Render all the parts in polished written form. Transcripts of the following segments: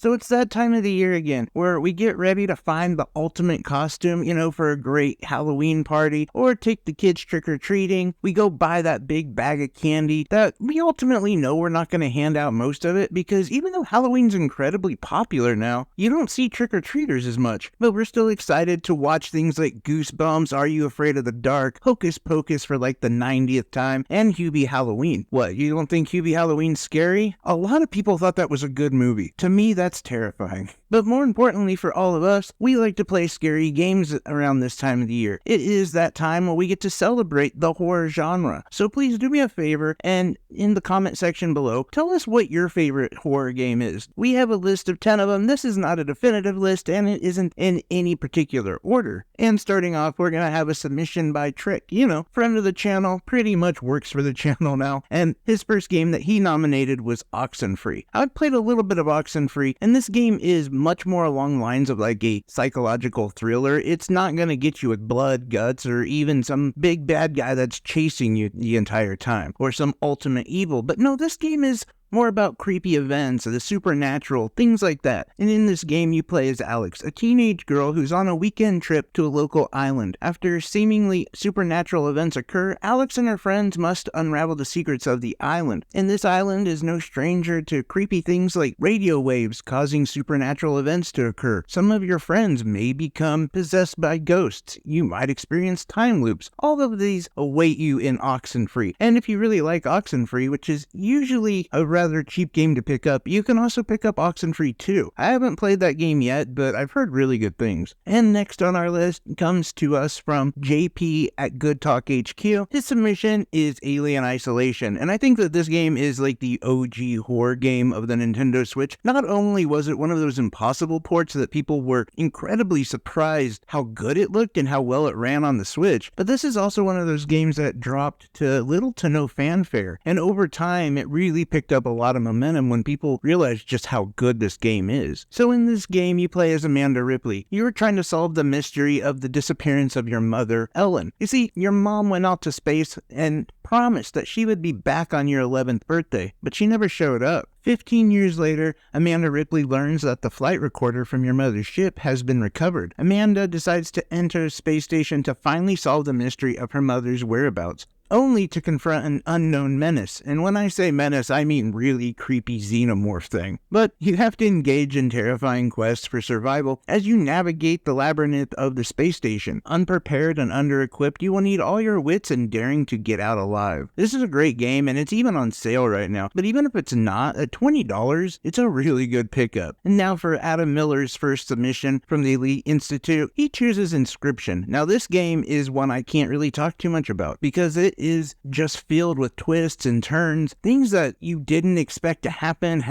So it's that time of the year again, where we get ready to find the ultimate costume, for a great Halloween party, or take the kids trick-or-treating. We go buy that big bag of candy that we ultimately know we're not going to hand out most of it, because even though Halloween's incredibly popular now, you don't see trick-or-treaters as much. But we're still excited to watch things like Goosebumps, Are You Afraid of the Dark, Hocus Pocus for like the 90th time, and Hubie Halloween. What, you don't think Hubie Halloween's scary? A lot of people thought that was a good movie. To me, that's terrifying. But more importantly for all of us, we like to play scary games around this time of the year. It is that time where we get to celebrate the horror genre. So please do me a favor and in the comment section below, tell us what your favorite horror game is. We have a list of 10 of them. This is not a definitive list and it isn't in any particular order. And starting off, we're going to have a submission by Trick. Friend of the channel, pretty much works for the channel now. And his first game that he nominated was Oxenfree. I've played a little bit of Oxenfree, and this game is much more along the lines of like a psychological thriller. It's not going to get you with blood, guts, or even some big bad guy that's chasing you the entire time, or some ultimate evil. But no, this game is more about creepy events, the supernatural, things like that. And in this game, you play as Alex, a teenage girl who's on a weekend trip to a local island. After seemingly supernatural events occur, Alex and her friends must unravel the secrets of the island. And this island is no stranger to creepy things like radio waves causing supernatural events to occur. Some of your friends may become possessed by ghosts. You might experience time loops. All of these await you in Oxenfree. And if you really like Oxenfree, which is usually a rather cheap game to pick up, you can also pick up Oxenfree 2. I haven't played that game yet, but I've heard really good things. And next on our list comes to us from JP at Good Talk HQ. His submission is Alien Isolation, and I think that this game is like the OG horror game of the Nintendo Switch. Not only was it one of those impossible ports that people were incredibly surprised how good it looked and how well it ran on the Switch, but this is also one of those games that dropped to little to no fanfare, and over time it really picked up a lot of momentum when people realized just how good this game is. So in this game, you play as Amanda Ripley. You are trying to solve the mystery of the disappearance of your mother, Ellen. You see, your mom went out to space and promised that she would be back on your 11th birthday, but she never showed up. 15 years later, Amanda Ripley learns that the flight recorder from your mother's ship has been recovered. Amanda decides to enter a space station to finally solve the mystery of her mother's whereabouts, only to confront an unknown menace. And when I say menace, I mean really creepy xenomorph thing. But you have to engage in terrifying quests for survival as you navigate the labyrinth of the space station. Unprepared and under-equipped, you will need all your wits and daring to get out alive. This is a great game, and it's even on sale right now. But even if it's not, at $20, it's a really good pickup. And now for Adam Miller's first submission from the Elite Institute, he chooses Inscription. Now this game is one I can't really talk too much about, because it is just filled with twists and turns, things that you didn't expect to happen,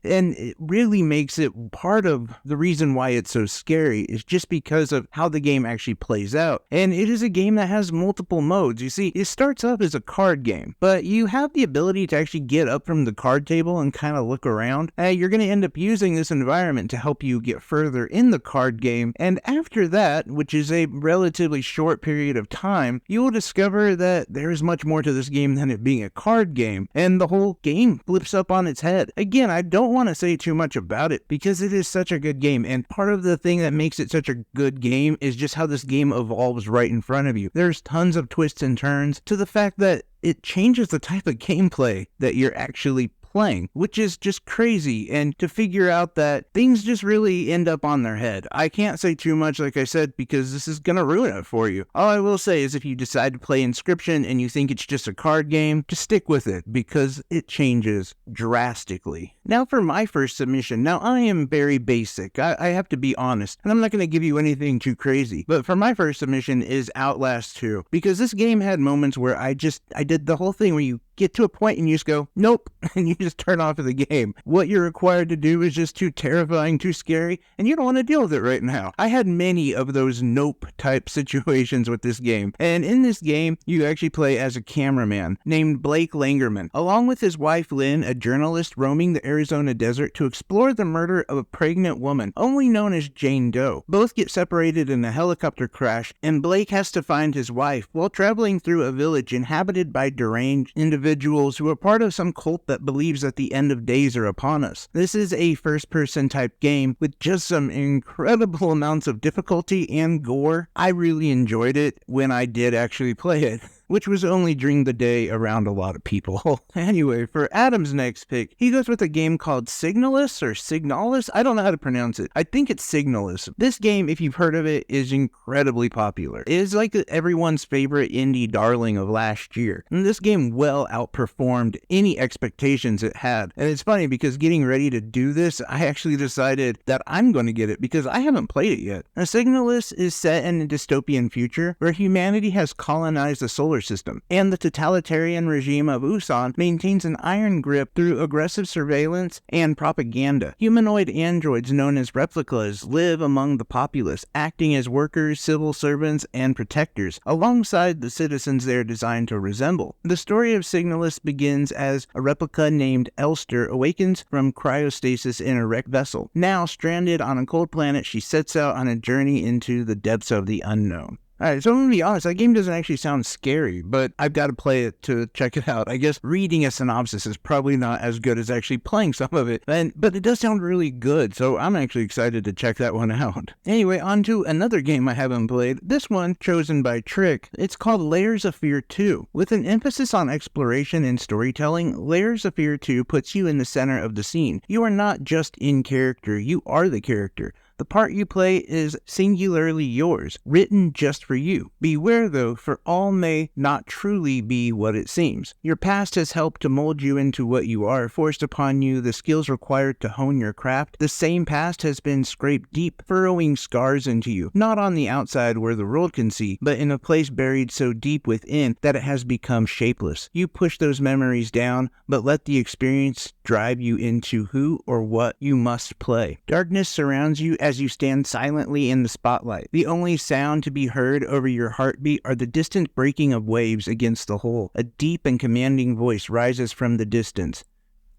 and it really makes it part of the reason why it's so scary is just because of how the game actually plays out. And it is a game that has multiple modes. You see, it starts off as a card game, but you have the ability to actually get up from the card table and kind of look around. You're going to end up using this environment to help you get further in the card game, and after that, which is a relatively short period of time, you will discover that there is much more to this game than it being a card game, and the whole game flips up on its head. Again, I don't want to say too much about it because it is such a good game, and part of the thing that makes it such a good game is just how this game evolves right in front of you. There's tons of twists and turns to the fact that it changes the type of gameplay that you're actually playing, which is just crazy, and to figure out that things just really end up on their head. I can't say too much, like I said, because this is gonna ruin it for you. All I will say is if you decide to play Inscription and you think it's just a card game, just stick with it because it changes drastically. Now for my first submission. Now I am very basic, I have to be honest, and I'm not gonna give you anything too crazy, but for my first submission is Outlast 2, because this game had moments where I did the whole thing where you get to a point and you just go, nope, and you just turn off of the game. What you're required to do is just too terrifying, too scary, and you don't want to deal with it right now. I had many of those nope type situations with this game, and in this game, you actually play as a cameraman named Blake Langerman, along with his wife Lynn, a journalist roaming the Arizona desert to explore the murder of a pregnant woman, only known as Jane Doe. Both get separated in a helicopter crash, and Blake has to find his wife while traveling through a village inhabited by deranged individuals individuals who are part of some cult that believes that the end of days are upon us. This is a first-person type game with just some incredible amounts of difficulty and gore. I really enjoyed it when I did actually play it, which was only during the day around a lot of people. Anyway, for Adam's next pick, he goes with a game called Signalis or Signalis. I don't know how to pronounce it. I think it's Signalis. This game, if you've heard of it, is incredibly popular. It is like everyone's favorite indie darling of last year. And this game well outperformed any expectations it had. And it's funny because getting ready to do this, I actually decided that I'm going to get it because I haven't played it yet. Now, Signalis is set in a dystopian future where humanity has colonized the solar system, and the totalitarian regime of Usan maintains an iron grip through aggressive surveillance and propaganda. Humanoid androids known as replicas live among the populace, acting as workers, civil servants, and protectors, alongside the citizens they are designed to resemble. The story of Signalis begins as a replica named Elster awakens from cryostasis in a wrecked vessel. Now stranded on a cold planet, she sets out on a journey into the depths of the unknown. Alright, so I'm gonna be honest, that game doesn't actually sound scary, but I've got to play it to check it out. I guess reading a synopsis is probably not as good as actually playing some of it, but it does sound really good, so I'm actually excited to check that one out. Anyway, on to another game I haven't played, this one chosen by Trick. It's called Layers of Fear 2. With an emphasis on exploration and storytelling, Layers of Fear 2 puts you in the center of the scene. You are not just in character, you are the character. The part you play is singularly yours, written just for you. Beware though, for all may not truly be what it seems. Your past has helped to mold you into what you are, forced upon you the skills required to hone your craft. The same past has been scraped deep, furrowing scars into you, not on the outside where the world can see, but in a place buried so deep within that it has become shapeless. You push those memories down, but let the experience drive you into who or what you must play. Darkness surrounds you as you stand silently in the spotlight. The only sound to be heard over your heartbeat are the distant breaking of waves against the hull. A deep and commanding voice rises from the distance.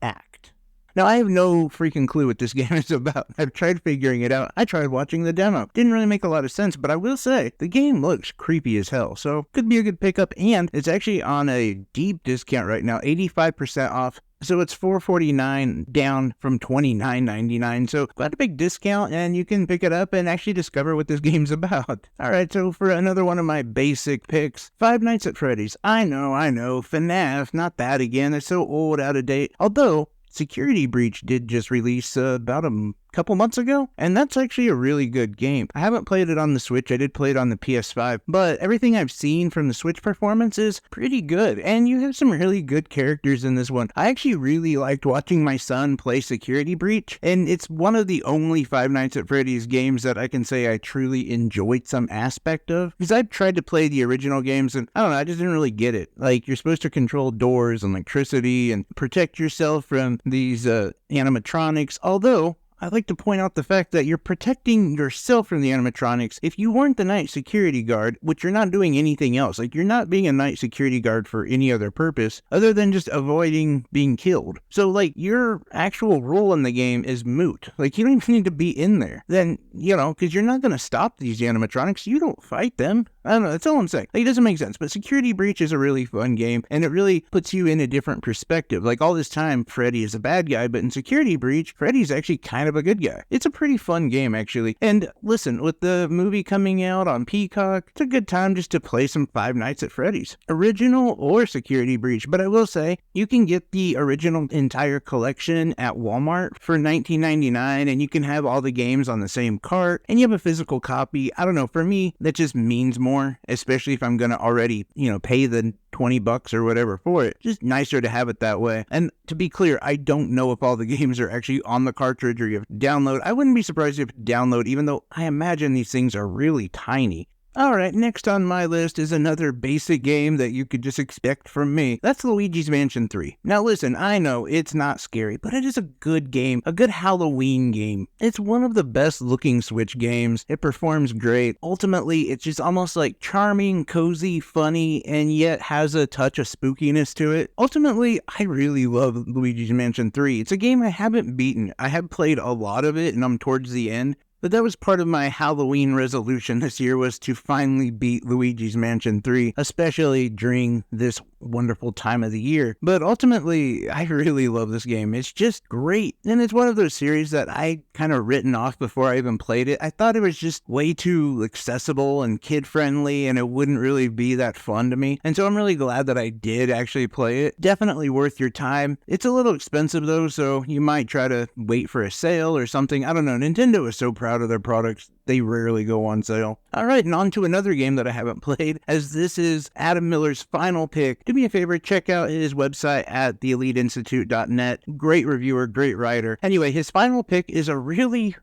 Act. Now, I have no freaking clue what this game is about. I've tried figuring it out. I tried watching the demo. Didn't really make a lot of sense, but I will say, the game looks creepy as hell, so could be a good pickup, and it's actually on a deep discount right now, 85% off. So it's $4.49 down from $29.99. So quite a big discount, and you can pick it up and actually discover what this game's about. Alright, so for another one of my basic picks, Five Nights at Freddy's. I know, FNAF, not that again. It's so old, out of date. Although, Security Breach did just release about a couple months ago, and that's actually a really good game. I haven't played it on the Switch, I did play it on the PS5, but everything I've seen from the Switch performance is pretty good, and you have some really good characters in this one. I actually really liked watching my son play Security Breach, and it's one of the only Five Nights at Freddy's games that I can say I truly enjoyed some aspect of, because I've tried to play the original games, and I don't know, I just didn't really get it. Like, you're supposed to control doors and electricity and protect yourself from these animatronics, although I'd like to point out the fact that you're protecting yourself from the animatronics if you weren't the night security guard, which you're not doing anything else. Like, you're not being a night security guard for any other purpose other than just avoiding being killed. So, like, your actual role in the game is moot. Like, you don't even need to be in there. Then, you know, because you're not going to stop these animatronics. You don't fight them. I don't know, that's all I'm saying. Like, it doesn't make sense, but Security Breach is a really fun game, and it really puts you in a different perspective. Like, all this time, Freddy is a bad guy, but in Security Breach, Freddy's actually kind of a good guy. It's a pretty fun game, actually. And listen, with the movie coming out on Peacock, it's a good time just to play some Five Nights at Freddy's. Original or Security Breach, but I will say, you can get the original entire collection at Walmart for $19.99, and you can have all the games on the same cart, and you have a physical copy. I don't know, for me, that just means more. Especially if I'm gonna already, pay the $20 or whatever for it. Just nicer to have it that way. And to be clear, I don't know if all the games are actually on the cartridge or you have to download. I wouldn't be surprised if you download, even though I imagine these things are really tiny. Alright, next on my list is another basic game that you could just expect from me. That's Luigi's Mansion 3. Now listen, I know it's not scary, but it is a good game, a good Halloween game. It's one of the best looking Switch games. It performs great. Ultimately, it's just almost like charming, cozy, funny, and yet has a touch of spookiness to it. Ultimately, I really love Luigi's Mansion 3. It's a game I haven't beaten. I have played a lot of it and I'm towards the end. But that was part of my Halloween resolution this year, was to finally beat Luigi's Mansion 3, especially during this wonderful time of the year. But ultimately, I really love this game. It's just great. And it's one of those series that I kind of written off before I even played it. I thought it was just way too accessible and kid-friendly, and it wouldn't really be that fun to me. And so I'm really glad that I did actually play it. Definitely worth your time. It's a little expensive though, so you might try to wait for a sale or something. I don't know. Nintendo is so proud of their products. They rarely go on sale. Alright, and on to another game that I haven't played, as this is Adam Miller's final pick. Do me a favor, check out his website at theeliteinstitute.net. Great reviewer, great writer. Anyway, his final pick is a really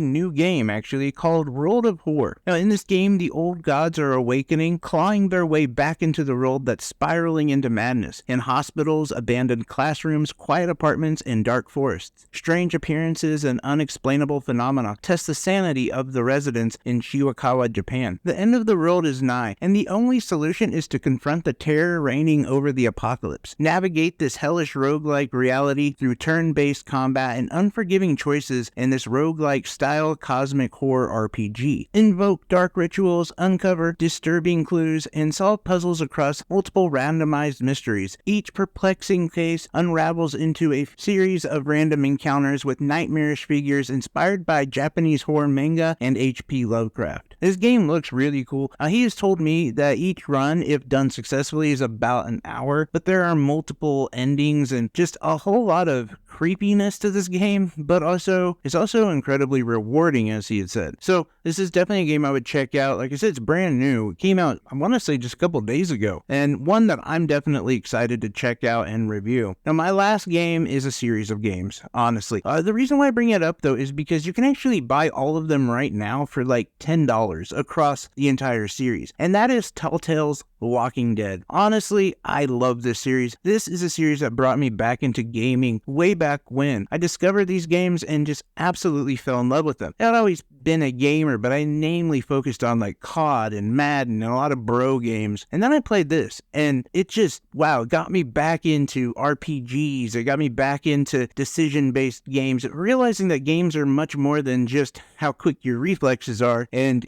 new game, actually, called World of Horror. Now, in this game, the old gods are awakening, clawing their way back into the world that's spiraling into madness. In hospitals, abandoned classrooms, quiet apartments, and dark forests, strange appearances and unexplainable phenomena test the sanity of the residents in Shiwakawa, Japan. The end of the world is nigh, and the only solution is to confront the terror reigning over the apocalypse. Navigate this hellish roguelike reality through turn-based combat and unforgiving choices in this roguelike style cosmic horror RPG. Invoke dark rituals, uncover disturbing clues, and solve puzzles across multiple randomized mysteries. Each perplexing case unravels into a series of random encounters with nightmarish figures inspired by Japanese horror manga and H.P. Lovecraft. This game looks really cool. He has told me that each run, if done successfully, is about an hour, but there are multiple endings and just a whole lot of creepiness to this game, but it's also incredibly rewarding, as he had said. So this is definitely a game I would check out. Like I said, it's brand new. It came out, I want to say, just a couple days ago, and one that I'm definitely excited to check out and review. Now, my last game is a series of games, honestly. The reason why I bring it up, though, is because you can actually buy all of them right now for like $10 across the entire series, and that is Telltale's The Walking Dead. Honestly, I love this series. This is a series that brought me back into gaming way back when. I discovered these games and just absolutely fell in love with them. I'd always been a gamer, but I namely focused on like COD and Madden and a lot of bro games. And then I played this, and it just, wow, got me back into RPGs. It got me back into decision-based games, realizing that games are much more than just how quick your reflexes are and,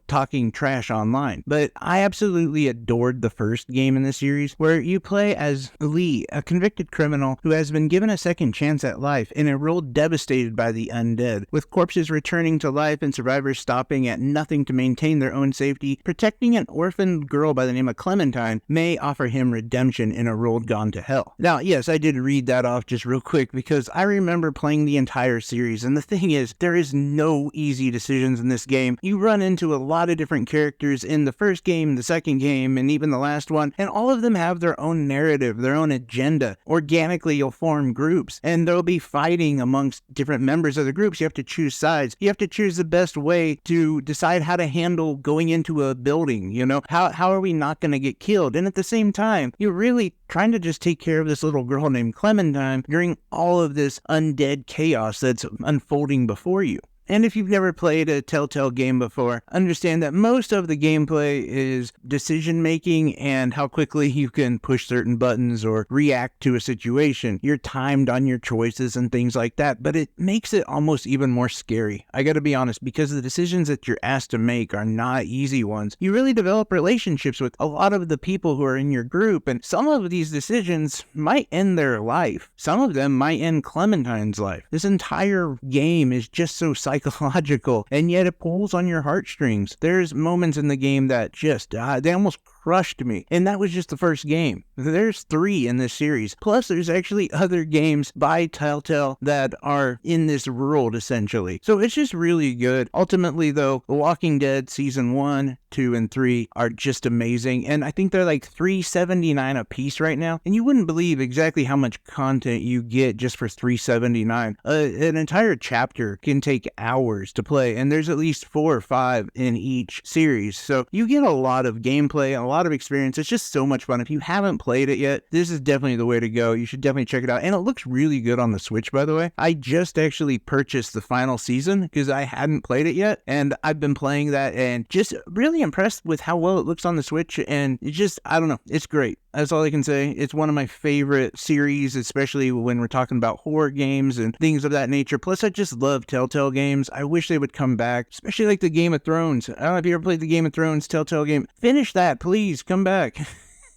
talking trash online. But I absolutely adored the first game in the series, where you play as Lee, a convicted criminal who has been given a second chance at life in a world devastated by the undead. With corpses returning to life and survivors stopping at nothing to maintain their own safety, protecting an orphaned girl by the name of Clementine may offer him redemption in a world gone to hell. Now, yes, I did read that off just real quick because I remember playing the entire series, and the thing is, there is no easy decisions in this game. You run into a lot of different characters in the first game, the second game, and even the last one, and all of them have their own narrative, their own agenda. Organically, you'll form groups, and there'll be fighting amongst different members of the groups. You have to choose sides. You have to choose the best way to decide how to handle going into a building, How are we not going to get killed? And at the same time, you're really trying to just take care of this little girl named Clementine during all of this undead chaos that's unfolding before you. And if you've never played a Telltale game before, understand that most of the gameplay is decision making and how quickly you can push certain buttons or react to a situation. You're timed on your choices and things like that, but it makes it almost even more scary. I gotta be honest, because the decisions that you're asked to make are not easy ones. You really develop relationships with a lot of the people who are in your group, and some of these decisions might end their life. Some of them might end Clementine's life. This entire game is just so psychological, and yet it pulls on your heartstrings. There's moments in the game that just, they almost crushed me. And that was just the first game. There's 3 in this series. Plus, there's actually other games by Telltale that are in this world, essentially. So it's just really good. Ultimately, though, The Walking Dead Season 1, 2, and 3 are just amazing. And I think they're like $3.79 a piece right now. And you wouldn't believe exactly how much content you get just for $3.79. An entire chapter can take hours to play, and there's at least 4 or 5 in each series. So you get a lot of gameplay, a lot of experience. It's just so much fun. If you haven't played it yet, this is definitely the way to go. You should definitely check it out. And it looks really good on the Switch, by the way. I just actually purchased the final season because I hadn't played it yet, and I've been playing that and just really impressed with how well it looks on the Switch. And it just, I don't know, it's great. That's all I can say. It's one of my favorite series, especially when we're talking about horror games and things of that nature. Plus, I just love Telltale games. I wish they would come back, especially like the Game of Thrones. I don't know if you ever played the Game of Thrones Telltale game. Finish that, please. Come back.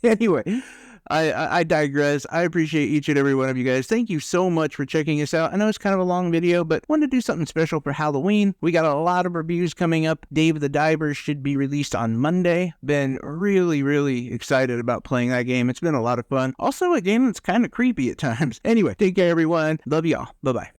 Anyway, I digress. I appreciate each and every one of you guys. Thank you so much for checking us out. I know it's kind of a long video, but wanted to do something special for Halloween. We got a lot of reviews coming up. Dave the Diver should be released on Monday. Been really, really excited about playing that game. It's been a lot of fun. Also, a game that's kind of creepy at times. Anyway, take care, everyone. Love y'all. Bye-bye.